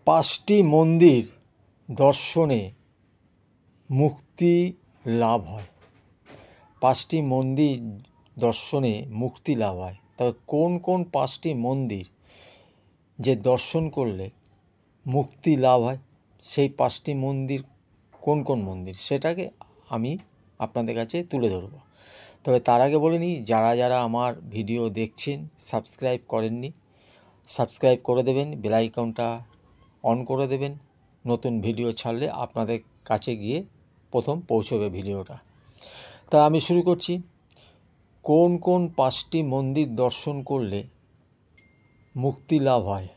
পাঁচটি মন্দির দর্শনে মুক্তি লাভ হয়। পাঁচটি মন্দির দর্শনে মুক্তি লাভ হয়। তবে কোন কোন পাঁচটি মন্দির যে দর্শন করলে মুক্তি লাভ হয়, সেই পাঁচটি মন্দির কোন কোন মন্দির সেটাকে আমি আপনাদের কাছে তুলে ধরব। তবে তার আগে বলে নিই, যারা যারা আমার ভিডিও দেখছেন সাবস্ক্রাইব করেননি, সাবস্ক্রাইব করে দেবেন, বেল আইকনটা অন করে দেবেন। নতুন ভিডিও ছাড়লে আপনাদের কাছে গিয়ে প্রথম পৌঁছবে ভিডিওটা। তা আমি শুরু করছি। কোন কোন পাঁচটি মন্দির দর্শন করলে মুক্তি লাভ হয়?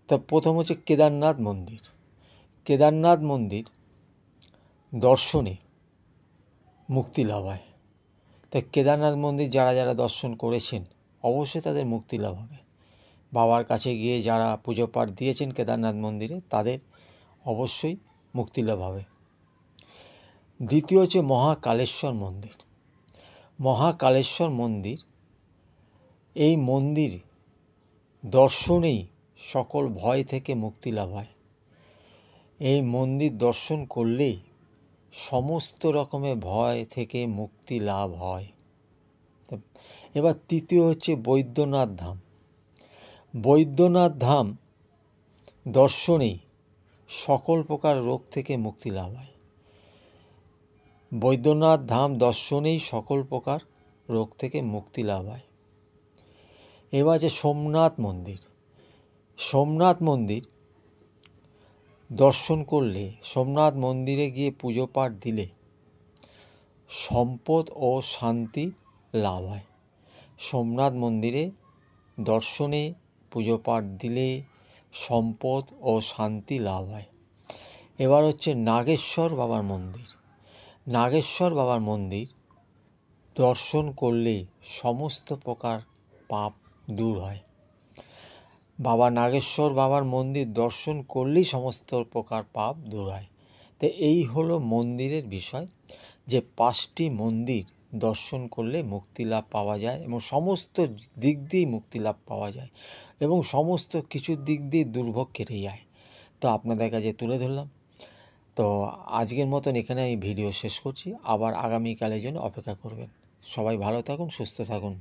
তা প্রথম হচ্ছে কেদারনাথ মন্দির। কেদারনাথ মন্দির দর্শনে মুক্তি লাভ হয়। তাই কেদারনাথ মন্দির যারা যারা দর্শন করেছেন অবশ্যই তাদের মুক্তি লাভ হবে। বাবার কাছে গিয়ে যারা পুজো পাঠ দিয়েছেন কেদারনাথ মন্দিরে, তাদের অবশ্যই মুক্তি লাভ হবে। দ্বিতীয় হচ্ছে মহাকালেশ্বর মন্দির। মহাকালেশ্বর মন্দির, এই মন্দির দর্শনেই সকল ভয় থেকে মুক্তি লাভ হয়। এই মন্দির দর্শন করলেই সমস্ত রকমের ভয় থেকে মুক্তি লাভ হয়। এবার তৃতীয় হচ্ছে বৈদ্যনাথ ধাম। বৈদ্যনাথ ধাম দর্শনেই সকল প্রকার রোগ থেকে মুক্তি লাভ হয়। বৈদ্যনাথ ধাম দর্শনেই সকল প্রকার রোগ থেকে মুক্তি লাভ হয়। এবার আছে সোমনাথ মন্দির। সোমনাথ মন্দির দর্শন করলে, সোমনাথ মন্দিরে গিয়ে পুজো পাঠ দিলে সম্পদ ও শান্তি লাভ হয়। সোমনাথ মন্দিরে দর্শনে পুজো পাঠ দিলে সম্পদ ও শান্তি লাভ হয়। এবার হচ্ছে নাগেশ্বর বাবার মন্দির। নাগেশ্বর বাবার মন্দির দর্শন করলে সমস্ত প্রকার পাপ দূর হয়। বাবা নাগেশ্বর বাবার মন্দির দর্শন করলেই সমস্ত প্রকার পাপ দূর হয়। তো এই হলো মন্দিরের বিষয়, যে পাঁচটি মন্দির দর্শন করলে মুক্তি লাভ পাওয়া যায় এবং সমস্ত দিক দিয়েই মুক্তি লাভ পাওয়া যায় এবং সমস্ত কিছুর দিক দিয়ে দুর্ভোগ কেটে যায়। তো আপনাদের কাছে তুলে ধরলাম। তো আজকের মতন এখানে আমি ভিডিও শেষ করছি। আবার আগামীকালের জন্য অপেক্ষা করবেন। সবাই ভালো থাকুন, সুস্থ থাকুন।